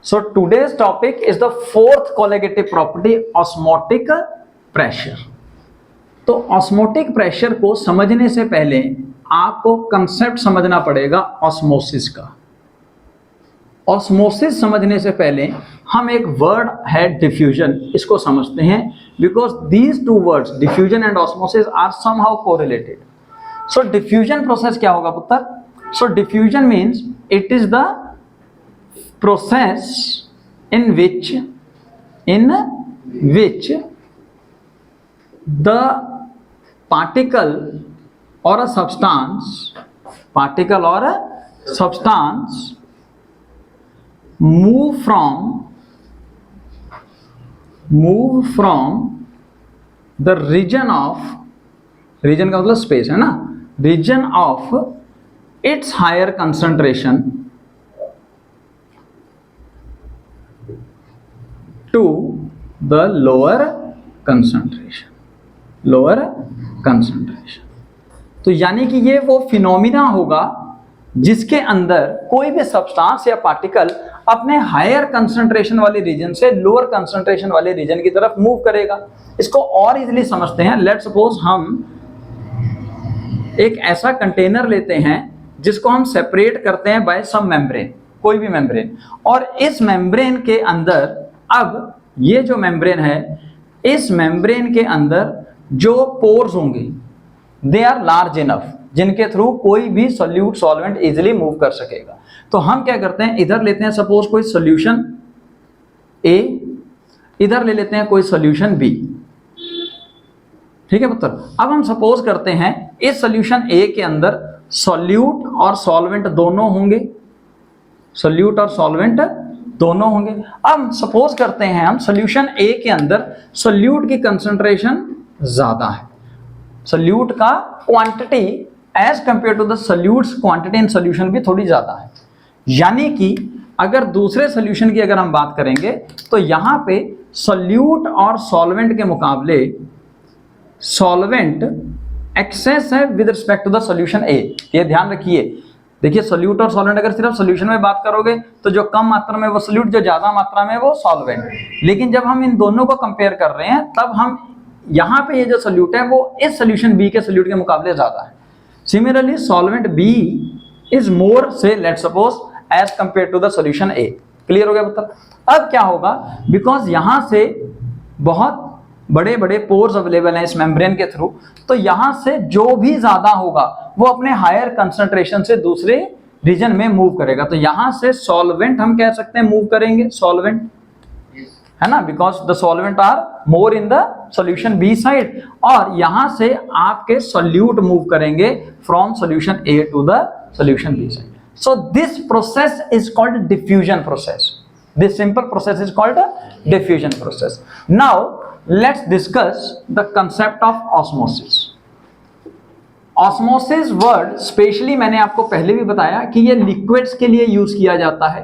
So today's topic is the fourth colligative property, osmotic pressure. तो osmotic pressure को समझने से पहले आपको कंसेप्ट समझना पड़ेगा ऑस्मोसिस का। ऑस्मोसिस समझने से पहले हम एक वर्ड है डिफ्यूजन, इसको समझते हैं, because these two words diffusion and osmosis are somehow correlated. So diffusion process क्या होगा पुत्र? So diffusion means it is the process in which the particle or a substance move from the region का मतलब space है ना, region of its higher concentration to the lower concentration। तो यानी कि ये वो फिनोमिना होगा जिसके अंदर कोई भी सब्सटेंस या पार्टिकल अपने हायर कंसंट्रेशन वाले रीजन से लोअर कंसंट्रेशन वाले रीजन की तरफ मूव करेगा। इसको और इजीली समझते हैं। लेट्स सपोज हम एक ऐसा कंटेनर लेते हैं जिसको हम सेपरेट करते हैं बाय सम मेम्ब्रेन, कोई भी मेम्ब्रेन, और इस मेम्ब्रेन के अंदर, अब ये जो मेम्ब्रेन है, इस मेम्ब्रेन के अंदर जो पोर्स होंगे दे आर लार्ज इनफ, जिनके थ्रू कोई भी सोल्यूट सॉल्वेंट इजीली मूव कर सकेगा। तो हम क्या करते हैं, इधर लेते हैं सपोज कोई सोल्यूशन ए, इधर ले लेते हैं कोई सोल्यूशन बी, ठीक है पुत्र। अब हम सपोज करते हैं इस सोल्यूशन ए के अंदर सोल्यूट और सॉल्वेंट दोनों होंगे, सोल्यूट और सॉल्वेंट दोनों होंगे। अब सपोज करते हैं हम सोल्यूशन ए के अंदर सोल्यूट की कंसंट्रेशन ज्यादा है, सोल्यूट का quantity as compare to the solute's quantity in solution भी थोड़ी ज्यादा है। यानी कि अगर दूसरे सोल्यूशन की अगर हम बात करेंगे तो यहां पे सोल्यूट और सॉल्वेंट के मुकाबले सॉल्वेंट एक्सेस है with respect to the solution A. ये ध्यान रखिए, देखिए सोल्यूट और सॉल्वेंट अगर सिर्फ सोल्यूशन में बात करोगे तो जो कम मात्रा में वो सोल्यूट, जो ज्यादा मात्रा में वो सॉल्वेंट। लेकिन जब हम इन दोनों को कंपेयर कर रहे हैं तब हम यहाँ पे ये जो सोल्यूट है वो इस सोल्यूशन बी के सोल्यूट के मुकाबले ज्यादा है। Similarly solvent B is more say let's suppose as compare to the solution A. Clear हो गया पुत्र? अब क्या होगा, बिकॉज यहां से बहुत बड़े बड़े पोर्स अवेलेबल हैं इस मेम्ब्रेन के थ्रू, तो यहां से जो भी ज्यादा होगा वो अपने हायर कंसंट्रेशन से दूसरे रीजन में मूव करेगा। तो यहां से सॉल्वेंट हम कह सकते हैं मूव करेंगे, सॉल्वेंट है ना, because the solvent are more in the solution B side, और यहां से आपके सोल्यूट मूव करेंगे from solution A to the solution B side. So this process is called diffusion process. This simple process is called a diffusion process. Now let's discuss the concept of osmosis. Osmosis word specially मैंने आपको पहले भी बताया कि ये liquids के लिए use किया जाता है।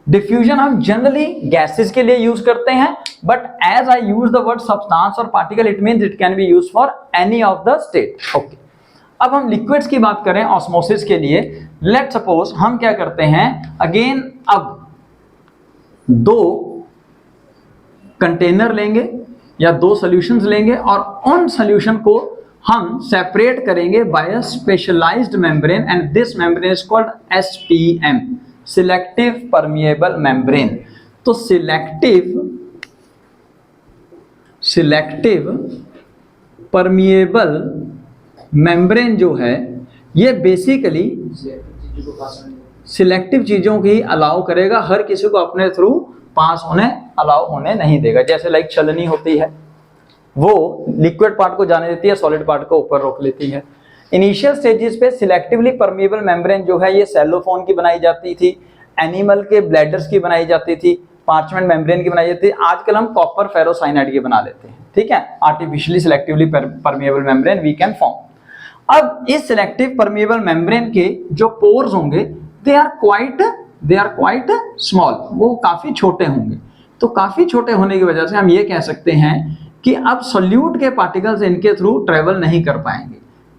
डिफ्यूजन हम जनरली गैसेस के लिए यूज करते हैं, but as I use the word substance और particle it means it can be used for any of the state. Okay, अब हम लिक्विड्स की बात करें ऑस्मोसिस के लिए। लेट सपोज हम क्या करते हैं, अगेन अब दो कंटेनर लेंगे या दो सॉल्यूशंस लेंगे और उन सॉल्यूशन को हम सेपरेट करेंगे by a specialised membrane, and this membrane is called SPM, selective permeable membrane. तो सिलेक्टिव परमिएबल मेम्ब्रेन जो है ये बेसिकली सिलेक्टिव चीजों की अलाउ करेगा, हर किसी को अपने थ्रू पास होने अलाउ होने नहीं देगा। जैसे लाइक छलनी होती है, वो लिक्विड पार्ट को जाने देती है, सॉलिड पार्ट को ऊपर रोक लेती है। इनिशियल स्टेजेस पे सिलेक्टिवली परमिएबल मेम्ब्रेन जो है ये सेलोफोन की बनाई जाती थी, एनिमल के ब्लैडर्स की बनाई जाती थी, पार्चमेंट मेम्ब्रेन की बनाई जाती थी। आजकल हम कॉपर फेरोसाइनाइड की बना लेते हैं, ठीक है। Artificially selectively permeable membrane we can form. अब इस सिलेक्टिव परमिएबल मेम्ब्रेन के जो पोर्स होंगे दे आर क्वाइट स्मॉल, वो काफी छोटे होंगे। तो काफी छोटे होने की वजह से हम ये कह सकते हैं कि अब सोल्यूट के पार्टिकल्स इनके थ्रू ट्रेवल नहीं कर पाएंगे,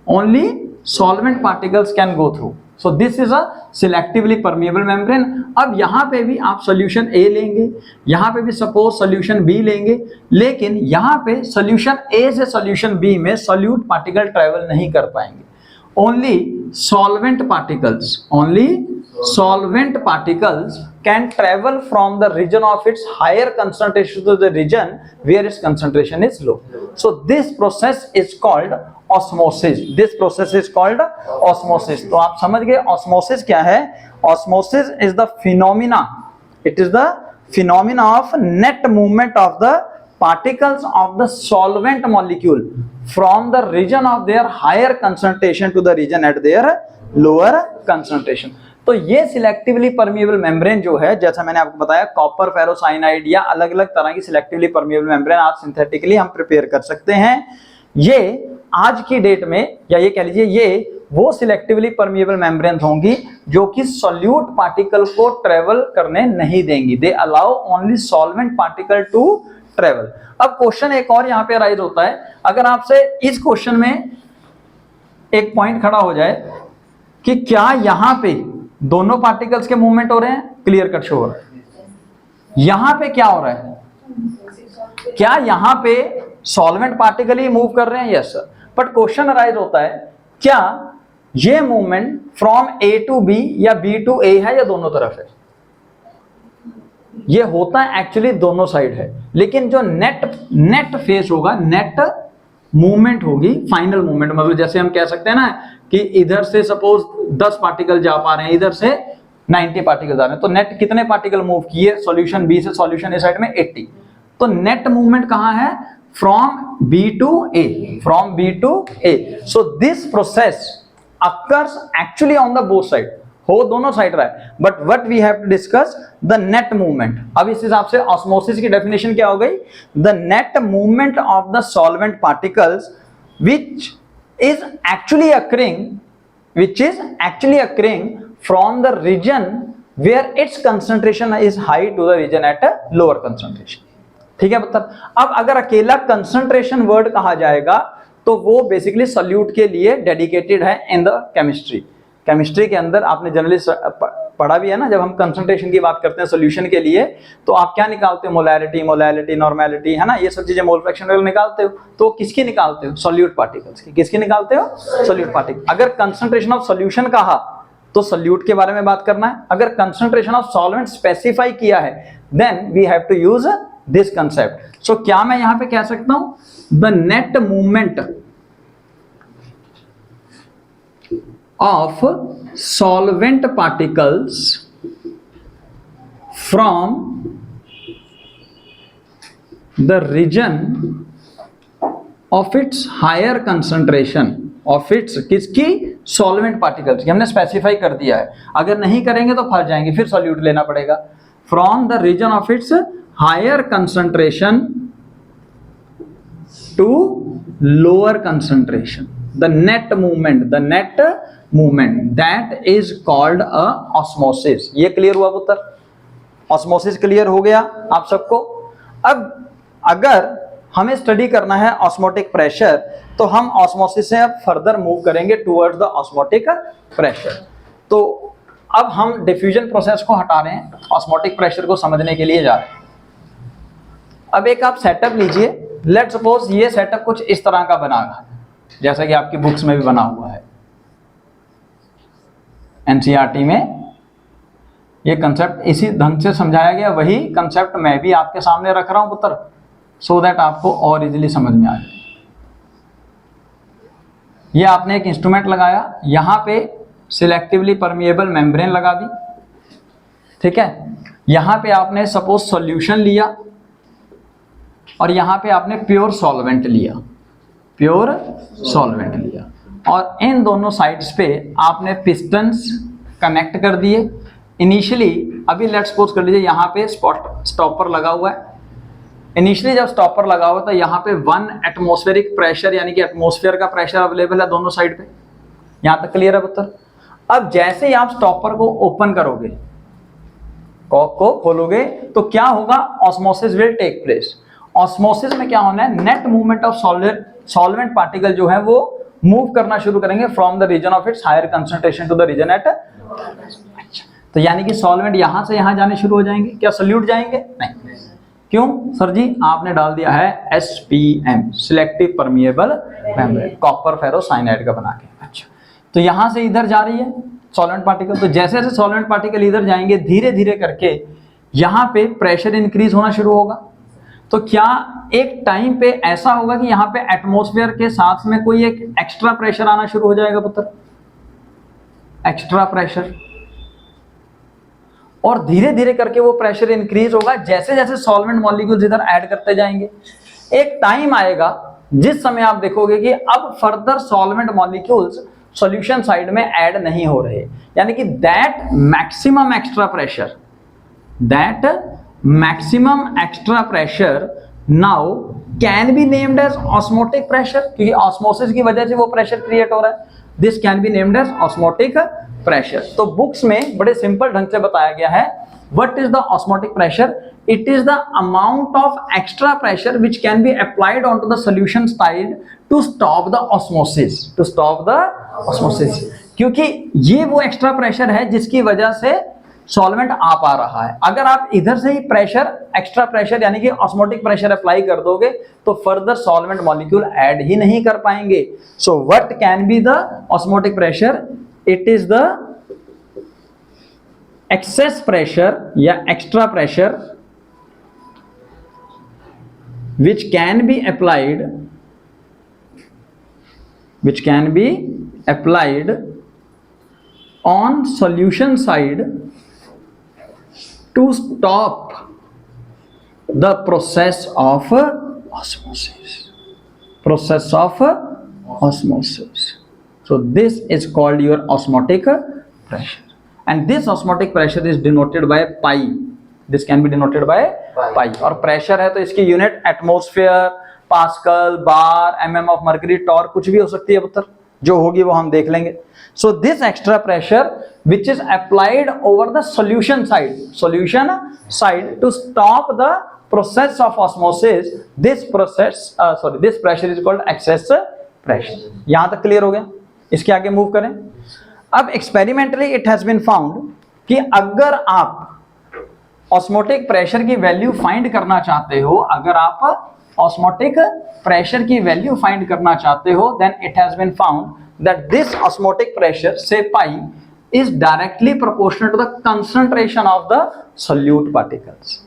only solvent particles can go through. So this is a selectively permeable membrane. अब यहाँ पे भी आप सोल्यूशन ए लेंगे, यहाँ पे भी सपोज सोल्यूशन बी लेंगे, लेकिन यहाँ पे सोल्यूशन ए से सोल्यूशन बी में सोल्यूट पार्टिकल ट्रेवल नहीं कर पाएंगे। only solvent particles can travel from the region of its higher concentration to the region where its concentration is low. So this process is called osmosis. तो आप समझ गए osmosis क्या है? Osmosis is the phenomena. It is the phenomena of net movement of the particles of the solvent molecule from the region of their higher concentration to the region at their lower concentration. तो ये selectively permeable membrane जो है, जैसा मैंने आपको बताया, copper ferrocyanide या अलग अलग तरह की सिलेक्टिवली परमिएबल मेम्ब्रेन आज सिंथेटिकली हम प्रिपेयर कर सकते हैं। ये आज की डेट में, या ये कह लीजिए ये वो सिलेक्टिवली परमिएबल मेम्ब्रेन होंगी जो कि सॉल्यूट पार्टिकल को ट्रेवल करने नहीं देंगी। They allow only solvent particle to travel. अब क्वेश्चन एक और यहाँ पे अराइज होता है, अगर आपसे इस क्वेश्चन में एक पॉइंट खड़ा हो जाए कि क्या यहाँ पे दोनों पार्टिकल्स के मूवमेंट हो रहे हैं, क्लियर कट शो हो रहा है, यहाँ पे क्या हो रहा है, क्या यहाँ पे सॉल्वेंट पार्टिकल ही मूव कर रहे हैं? Yes sir. But question arise होता है, क्या ये movement from A to B या बी टू ए है या दोनों तरफ है? ये होता है एक्चुअली दोनों साइड है, लेकिन जो नेट फेस होगा, नेट मूवमेंट होगी, फाइनल मूवमेंट, मतलब जैसे हम कह सकते हैं ना कि इधर से सपोज 10 पार्टिकल जा पा रहे हैं, इधर से 90 पार्टिकल जा रहे हैं, तो नेट कितने पार्टिकल मूव किए? सॉल्यूशन बी से सॉल्यूशन ए साइड में 80। तो नेट मूवमेंट कहां है? From B to A, from B to A. So this process occurs actually on the both side, हो दोनों साइड रहा है, but what we have to discuss the net movement. अब इस हिसाब से ऑस्मोसिस की डेफिनेशन क्या हो गई? The net movement of the solvent particles which is actually occurring from the region where its concentration is high to the region at a lower concentration। ठीक है पुत्र। अब अगर अकेला कंसंट्रेशन वर्ड कहा जाएगा तो वो बेसिकली सॉल्यूट के लिए डेडिकेटेड है इन द केमिस्ट्री के अंदर आपने जनरली पढ़ा भी है ना, जब हम कंसंट्रेशन की बात करते हैं सॉल्यूशन के लिए तो आप क्या निकालते हो? मोलैरिटी, नॉर्मेलिटी, है ना, ये सब चीजें मोल फ्रैक्शन वगैरह निकालते हो। तो किसकी निकालते हो? सॉल्यूट पार्टिकल्स की। किसकी निकालते हो? Solute particle. अगर कंसंट्रेशन ऑफ सॉल्यूशन कहा तो सॉल्यूट के बारे में बात करना है, अगर कंसंट्रेशन ऑफ सॉल्वेंट स्पेसिफाई किया है then we have to use this concept. So क्या मैं यहां पे कह सकता हूं the net movement of solvent particles from the region of its higher concentration of its किसकी? solvent particles की हमने स्पेसिफाई कर दिया है, अगर नहीं करेंगे तो फंस जाएंगे, फिर सॉल्यूट लेना पड़ेगा। from the region of its higher concentration to lower concentration, the net movement that is called a osmosis। ये क्लियर हुआ पुत्र? ऑस्मोसिस क्लियर हो गया आप सबको? अब अगर हमें स्टडी करना है ऑस्मोटिक प्रेशर तो हम ऑस्मोसिस से अब फर्दर मूव करेंगे टुवर्ड्स द ऑस्मोटिक प्रेशर। तो अब हम डिफ्यूजन प्रोसेस को हटा रहे हैं, ऑस्मोटिक प्रेशर को समझने के लिए जा रहे हैं। अब एक आप सेटअप लीजिए, लेट्स सपोज ये सेटअप कुछ इस तरह का बना है जैसा कि आपकी बुक्स में भी बना हुआ है, एनसीईआरटी में ये कंसेप्ट इसी ढंग से समझाया गया, वही कंसेप्ट मैं भी आपके सामने रख रहा हूं पुत्र, सो दैट आपको और इजीली समझ में आ जाए। ये आपने एक इंस्ट्रूमेंट लगाया, यहां पे सिलेक्टिवली परमिएबल मेम्ब्रेन लगा दी, ठीक है। यहां पे आपने सपोज सॉल्यूशन लिया और यहां पे आपने प्योर सॉल्वेंट लिया, और इन दोनों साइड्स पे आपने पिस्टन्स कनेक्ट कर दिए। इनिशियली अभी लेट्स सपोज कर लीजिए यहाँ पे स्टॉपर लगा हुआ है। इनिशियली जब स्टॉपर लगा हुआ था यहाँ पे 1 एटमॉस्फेरिक प्रेशर यानी कि एटमॉस्फेयर का प्रेशर अवेलेबल है दोनों साइड पे। यहाँ तक क्लियर है पुत्र? अब जैसे ही आप स्टॉपर को ओपन करोगे, कॉक को खोलोगे, तो क्या होगा? Osmosis will take place. Osmosis में क्या होना है? Net movement of solvent particle जो है वो मूव करना शुरू करेंगे from the region of its higher concentration to the region at. तो यानी कि सॉल्वेंट यहां से यहां जाने शुरू हो जाएंगे, क्या सोल्यूट जाएंगे? नहीं। क्यों सर जी? आपने डाल दिया है SPM, selective permeable membrane, copper ferrocyanide का बना के। अच्छा, तो यहां से इधर जा रही है सॉल्वेंट पार्टिकल, तो जैसे जैसे सॉल्वेंट पार्टिकल इधर जाएंगे धीरे धीरे करके यहां पे प्रेशर इंक्रीज होना शुरू होगा। तो क्या एक टाइम पे ऐसा होगा कि यहाँ पे एटमॉस्फेयर के साथ में कोई एक एक्स्ट्रा प्रेशर आना शुरू हो जाएगा पुत्र, एक्स्ट्रा प्रेशर, और धीरे धीरे करके वो प्रेशर इंक्रीज होगा जैसे जैसे सॉल्वेंट मॉलिक्यूल्स इधर ऐड करते जाएंगे। एक टाइम आएगा जिस समय आप देखोगे कि अब further solvent molecules solution side में ऐड नहीं हो रहे, यानी कि that maximum extra pressure now can be named as osmotic pressure, क्योंकि ऑस्मोसिस की वजह से वो प्रेशर क्रिएट हो रहा है। This can be named as osmotic pressure. तो बुक्स में बड़े सिंपल ढंग से बताया गया है what is the osmotic pressure. It is the amount of extra pressure which can be applied onto the solution side to stop the osmosis, क्योंकि ये वो एक्स्ट्रा प्रेशर है जिसकी वजह से सॉल्वेंट आ पा रहा है। अगर आप इधर से ही प्रेशर, एक्स्ट्रा प्रेशर यानी कि ऑस्मोटिक प्रेशर अप्लाई कर दोगे तो फर्दर सॉल्वेंट मॉलिक्यूल ऐड ही नहीं कर पाएंगे। So what can be the osmotic pressure? It is the excess pressure या extra pressure which can be applied on solution side to stop the process of osmosis. So this is called your osmotic pressure, and this osmotic pressure is denoted by pi. This can be denoted by pi. और pressure है तो इसकी unit atmosphere, pascal, bar, mm of mercury, torque कुछ भी हो सकती है पुत्र, जो होगी वो हम देख लेंगे। So this extra pressure which is applied over the solution side to stop the process of osmosis, this pressure is called excess pressure। यहां तक क्लियर हो गया? इसके आगे मूव करें। अब experimentally it has been found कि अगर आप ऑस्मोटिक प्रेशर की वैल्यू फाइंड करना चाहते हो, then it has been found that this osmotic pressure, say pi, is directly proportional to the concentration of the solute particles.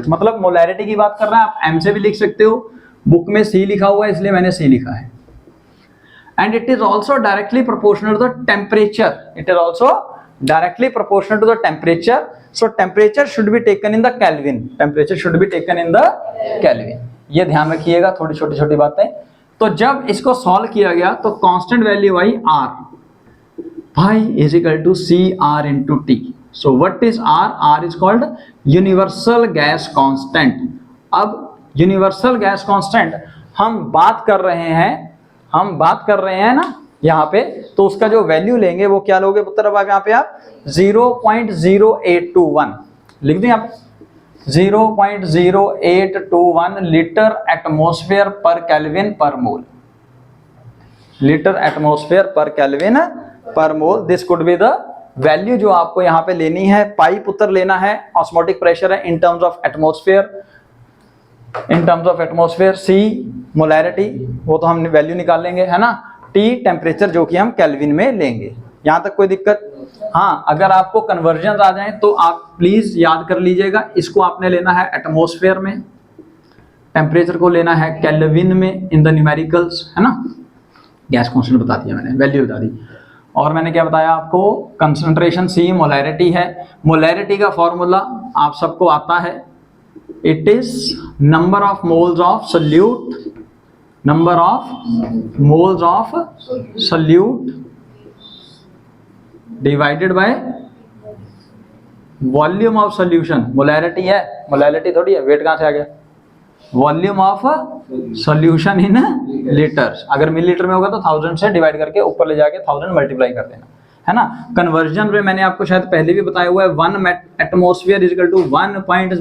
मतलब मोलैरिटी की बात कर रहे हैं, आप M से भी लिख सकते हो, बुक में C लिखा हुआ है इसलिए मैंने C लिखा है। And it is also directly proportional to the temperature. So temperature should be taken in the Kelvin. ये ध्यान रखिएगा, थोड़ी छोटी बातें। तो जब इसको सॉल्व किया गया तो constant value I R, pi is equal to CR into T. So what is R? R is called universal gas constant. अब यूनिवर्सल गैस कांस्टेंट हम बात कर रहे हैं ना यहाँ पे, तो उसका जो वैल्यू लेंगे वो क्या लोगे पुत्र? अब यहाँ पे आप 0.0821 लिख दें, आप 0.0821 लीटर एटमॉस्फेयर पर केल्विन पर mole. This could be the value जो आपको यहाँ पे लेनी है। पाई पुत्र लेना है, ऑस्मोटिक प्रेशर है in terms of atmosphere, C molarity, वो तो हम वैल्यू निकाल लेंगे, है ना, टी टेम्परेचर जो कि हम केल्विन में लेंगे। यहां तक कोई दिक्कत? हाँ, अगर आपको कन्वर्जन आ जाए तो आप प्लीज याद कर लीजिएगा, इसको आपने लेना है एटमॉस्फेयर में, टेम्परेचर को लेना है केल्विन में इन द न्यूमेरिकल्स, है ना। गैस कांस्टेंट बता दिया मैंने, वैल्यू बता दी, और मैंने क्या बताया आपको? कंसंट्रेशन सी मोलैरिटी है। मोलैरिटी का फॉर्मूला आप सबको आता है, it is number of moles of solute divided by volume of solution. Molarity है, मोलैरिटी थोड़ी है, वेट कहां से आ गया? Volume of solution in litres. अगर मिलीलीटर में होगा तो 1000 से डिवाइड करके ऊपर ले जाके 1000 मल्टीप्लाई कर देना, है ना। कन्वर्जन में मैंने आपको शायद पहले भी बताया हुआ है, 1 atmosphere is equal to 1.01 ×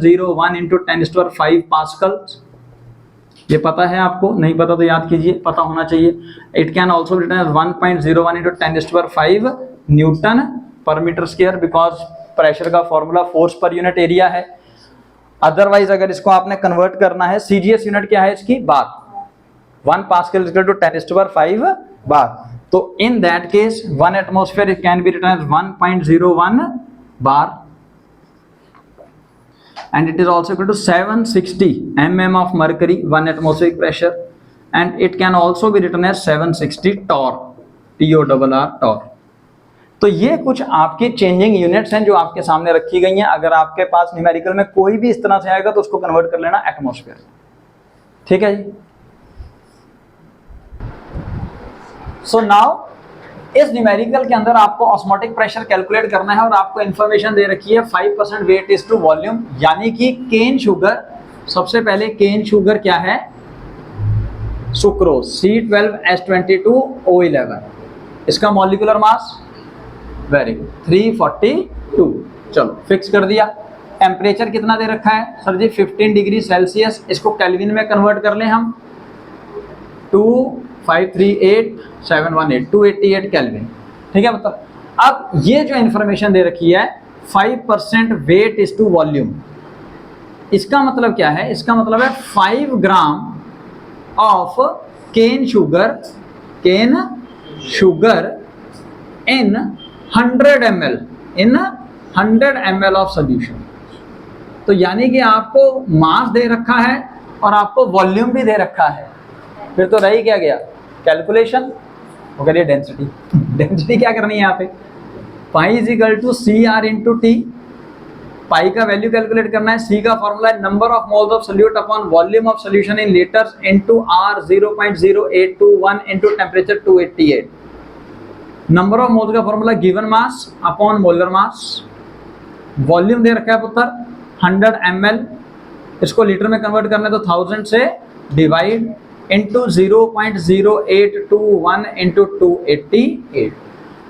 10⁵ pascal. ये पता है आपको, नहीं पता तो याद कीजिए, पता होना चाहिए। It can also written as 1.01 into 10⁵ newton पर मीटर स्क्वायर, बिकॉज प्रेशर का फॉर्मूला फोर्स पर यूनिट एरिया है। अदरवाइज अगर इसको आपने कन्वर्ट करना है, सीजीएस यूनिट क्या है इसकी, bar. 1 pascal equal to 10⁵ bar. तो in that case 1 atmosphere it can be written as 1.01 bar, and it is also equal to 760 mm of mercury 1 atmospheric pressure, and it can also be written as 760 torr, TORR torr। तो ये कुछ आपकी changing units हैं जो आपके सामने रखी गई हैं। अगर आपके पास न्यूमेरिकल में कोई भी इस तरह से आएगा तो उसको कन्वर्ट कर लेना एटमॉस्फेयर। ठीक है जी। सो नाउ इस न्यूमेरिकल के अंदर आपको ऑस्मोटिक प्रेशर कैलकुलेट करना है और आपको इंफॉर्मेशन दे रखी है 5% वेट इज टू वॉल्यूम, यानी कि केन शुगर। सबसे पहले केन शुगर क्या है, सुक्रोज C12H22O11, इसका मॉलिक्यूलर मास वेरी गुड 342। चलो फिक्स कर दिया। टेम्परेचर कितना दे रखा है सर जी, 15 डिग्री सेल्सियस। इसको केल्विन में कन्वर्ट कर लें हम, 2538718 288 केल्विन। ठीक है, मतलब अब ये जो इंफॉर्मेशन दे रखी है 5% वेट इज टू वॉल्यूम, इसका मतलब क्या है, इसका मतलब है 5 gram of cane sugar in 100 ml in 100 ml of solution. तो यानी कि आपको मास दे रखा है और आपको वॉल्यूम भी दे रखा है, फिर तो रही क्या गया कैलकुलेशन, वो करिए डेंसिटी। डेंसिटी क्या करनी है यहाँ पे, pi is equal to CR into T. Pi का वैल्यू कैलकुलेट करना है, सी का फॉर्मूला है number of moles of solute upon volume of solution in litres into R 0.0821 into temperature 288। Number of moles का formula given mass upon molar mass. Volume दे रखा है पुत्र 100 ml, इसको लीटर में कन्वर्ट करना है तो 1000 से डिवाइड इंटू 0.0821 इंटू 288।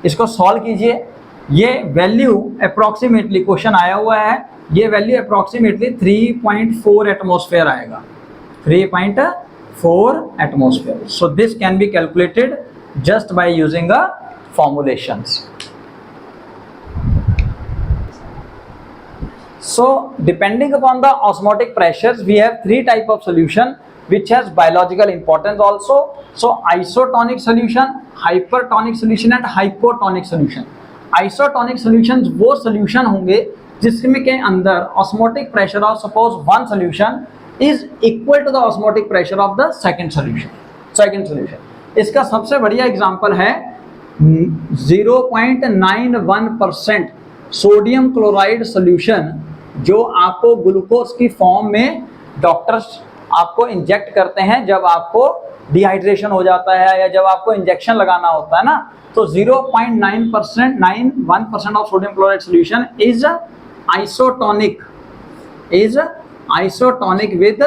इसको सॉल्व कीजिए। ये वैल्यू अप्रॉक्सीमेटली क्वेश्चन आया हुआ है, ये वैल्यू अप्रॉक्सीमेटली 3.4 एटमॉस्फेयर आएगा, 3.4 atmosphere. So this can be calculated just by using a formulations. So depending upon the osmotic pressures we have 3 type of solution which has biological importance also. So isotonic solution, hypertonic solution and hypotonic solution. Isotonic solutions वो solution होंगे जिसमें के अंदर osmotic pressure of suppose one solution is equal to the osmotic pressure of the second solution। इसका सबसे बढ़िया example है 0.91% sodium chloride solution जो आपको ग्लूकोज की फॉर्म में डॉक्टर्स आपको इंजेक्ट करते हैं जब आपको डिहाइड्रेशन हो जाता है या जब आपको इंजेक्शन लगाना होता है ना, तो 0.91% of sodium chloride solution is isotonic with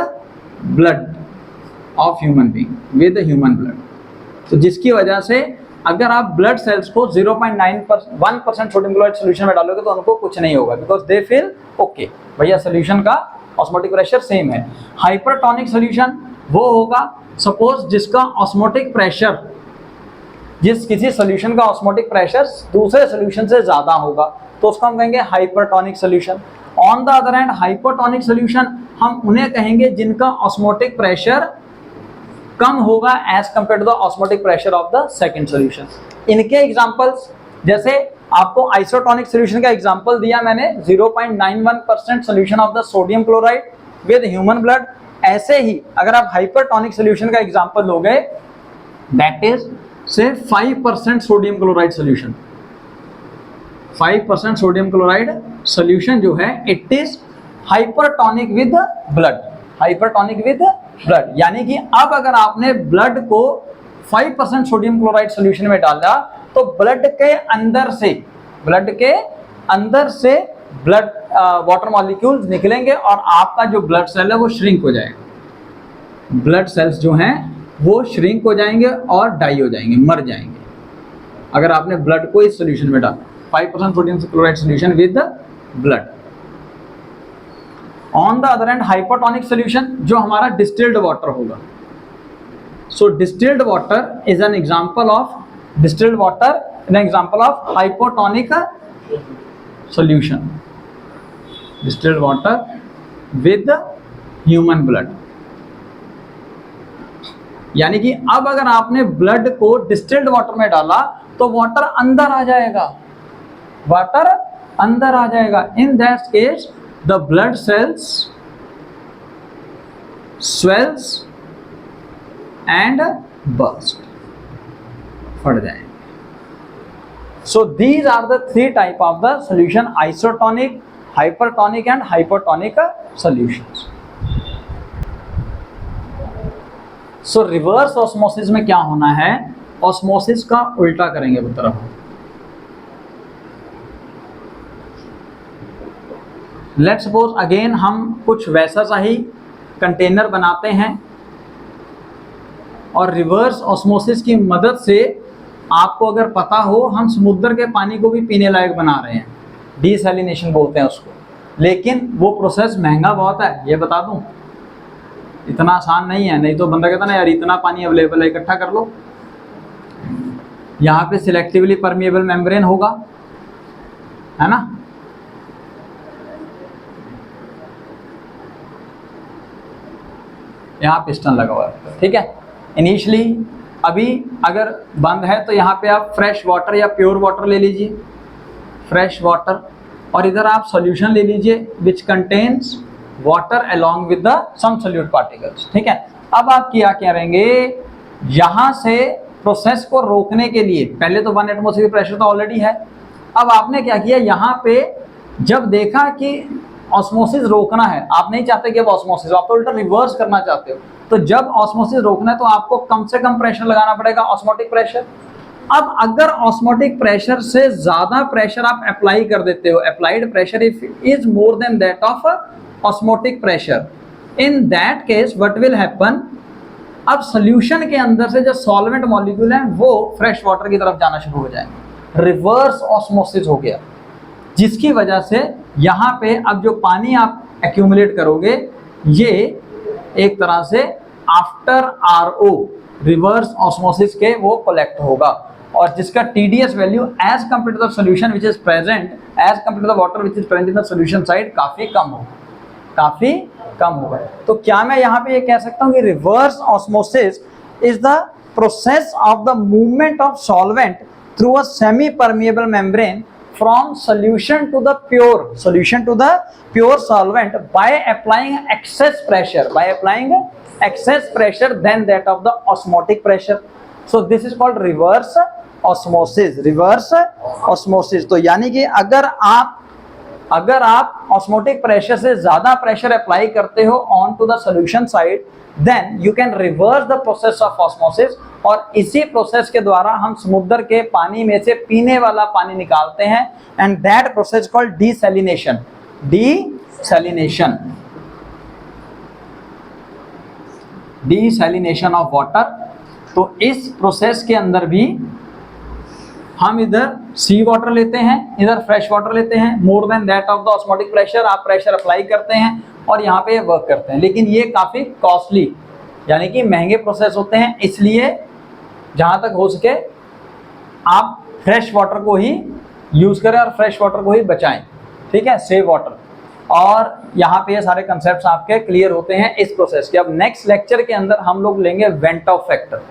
blood of human being, with human blood. तो जिसकी वजह से अगर आप ब्लड सेल्स को 0.91% सोडियम क्लोराइड सोल्यूशन में डालोगे तो उनको कुछ नहीं होगा, बिकॉज दे फील ओके, भैया सोल्यूशन का ऑस्मोटिक प्रेशर सेम है। हाइपरटोनिक सोल्यूशन वो होगा सपोज जिसका ऑस्मोटिक प्रेशर, किसी सोल्यूशन का ऑस्मोटिक प्रेशर दूसरे सोल्यूशन से ज्यादा होगा तो उसको हम कहेंगे hypertonic solution. On the other hand hypotonic solution हम उन्हें कहेंगे जिनका ऑस्मोटिक प्रेशर कम होगा as compare to the osmotic pressure of the second solution. इनके एग्जांपल्स, जैसे आपको आइसोटोनिक सॉल्यूशन का एग्जांपल दिया मैंने 0.91% solution of the sodium chloride with human blood, ऐसे ही अगर आप हाइपरटोनिक सॉल्यूशन का एग्जांपल लोगे दैट इज से 5% sodium chloride solution, 5% sodium chloride solution जो है it is hypertonic with blood, hypertonic with blood. यानी कि अब अगर आपने ब्लड को 5% सोडियम क्लोराइड सॉल्यूशन में डाला तो ब्लड के अंदर से ब्लड वाटर मॉलिक्यूल्स निकलेंगे और आपका जो ब्लड सेल है वो श्रिंक हो जाएगा। ब्लड सेल्स जो हैं वो श्रिंक हो जाएंगे और डाई हो जाएंगे, मर जाएंगे, अगर आपने ब्लड को इस सॉल्यूशन में डाला 5% sodium chloride solution with blood. On the other hand hypotonic solution जो हमारा डिस्टिल्ड वाटर होगा. So distilled water is an example of hypotonic solution. Distilled water with human blood. यानी कि अब अगर आपने ब्लड को डिस्टिल्ड वाटर में डाला तो वाटर अंदर आ जाएगा. इन that case the blood cells swells and burst, फट जाएंगे. So these are the three type of the solution: isotonic, hypertonic and hypotonic solutions. So reverse osmosis में क्या होना है? osmosis का उल्टा करेंगे वो तरफ. लेट्स सपोज अगेन हम कुछ वैसा सा ही कंटेनर बनाते हैं और रिवर्स ऑस्मोसिस की मदद से, आपको अगर पता हो, हम समुद्र के पानी को भी पीने लायक बना रहे हैं. डीसैलिनेशन बोलते हैं उसको. लेकिन वो प्रोसेस महंगा बहुत है, ये बता दूं. इतना आसान नहीं है. नहीं तो बंदा कहता ना यार इतना पानी अवेलेबल है, इकट्ठा कर लो. यहाँ पे सिलेक्टिवली परमिएबल मेम्ब्रेन होगा, है ना. यहाँ पिस्टन लगा हुआ है, ठीक है. इनिशियली अभी अगर बंद है तो यहाँ पे आप फ्रेश वाटर या प्योर वाटर ले लीजिए, फ्रेश वाटर, और इधर आप सॉल्यूशन ले लीजिए which contains water along with the some solute particles. ठीक है. अब आप क्या करेंगे, यहाँ से प्रोसेस को रोकने के लिए, पहले तो 1 एटमॉस्फेरिक प्रेशर तो ऑलरेडी है. अब आपने क्या किया, यहाँ पे जब देखा कि ऑस्मोसिस रोकना है, आप नहीं चाहते कि अब ऑस्मोसिस, आप तो उल्टा रिवर्स करना चाहते हो, तो जब ऑस्मोसिस रोकना है तो आपको कम से कम प्रेशर लगाना पड़ेगा, ऑस्मोटिक प्रेशर. अब अगर ऑस्मोटिक प्रेशर से ज्यादा प्रेशर आप अप्लाई कर देते हो, applied pressure is more than that of osmotic pressure, in that case what will happen, अब सोल्यूशन के अंदर से जो सॉल्वेंट मॉलिक्यूल है वो फ्रेश वाटर की तरफ जाना शुरू हो जाएंगे. रिवर्स ऑस्मोसिस हो गया, जिसकी वजह से यहाँ पे अब जो पानी आप एक्यूमुलेट करोगे ये एक तरह से आफ्टर आरओ रिवर्स ऑस्मोसिस के वो कलेक्ट होगा, और जिसका TDS value as compare to the solution which is present, as compare to the water which is present in the solution side, काफी कम होगा. तो क्या मैं यहाँ पे ये कह सकता हूँ कि reverse osmosis is the process of the movement of solvent through a semi permeable membrane from solution to the pure solvent by applying excess pressure than that of the osmotic pressure. So this is called reverse osmosis. तो यानी कि अगर आप osmotic pressure से ज्यादा pressure apply करते हो on to the solution side, then you can reverse the process of osmosis, और इसी प्रोसेस के द्वारा हम समुद्र के पानी में से पीने वाला पानी निकालते हैं, and that process called desalination of water. तो इस प्रोसेस के अंदर भी हम इधर सी वाटर लेते हैं, इधर फ्रेश वाटर लेते हैं, more than that of the osmotic pressure, आप प्रेशर अप्लाई करते हैं और यहाँ पे वर्क करते हैं. लेकिन ये काफ़ी कॉस्टली, यानी कि महंगे प्रोसेस होते हैं, इसलिए जहाँ तक हो सके आप फ्रेश वाटर को ही यूज़ करें और फ्रेश वाटर को ही बचाएं. ठीक है, सेव वाटर. और यहाँ पे ये सारे कंसेप्ट्स आपके क्लियर होते हैं इस प्रोसेस के. अब नेक्स्ट लेक्चर के अंदर हम लोग लेंगे वेंट ऑफ फैक्टर.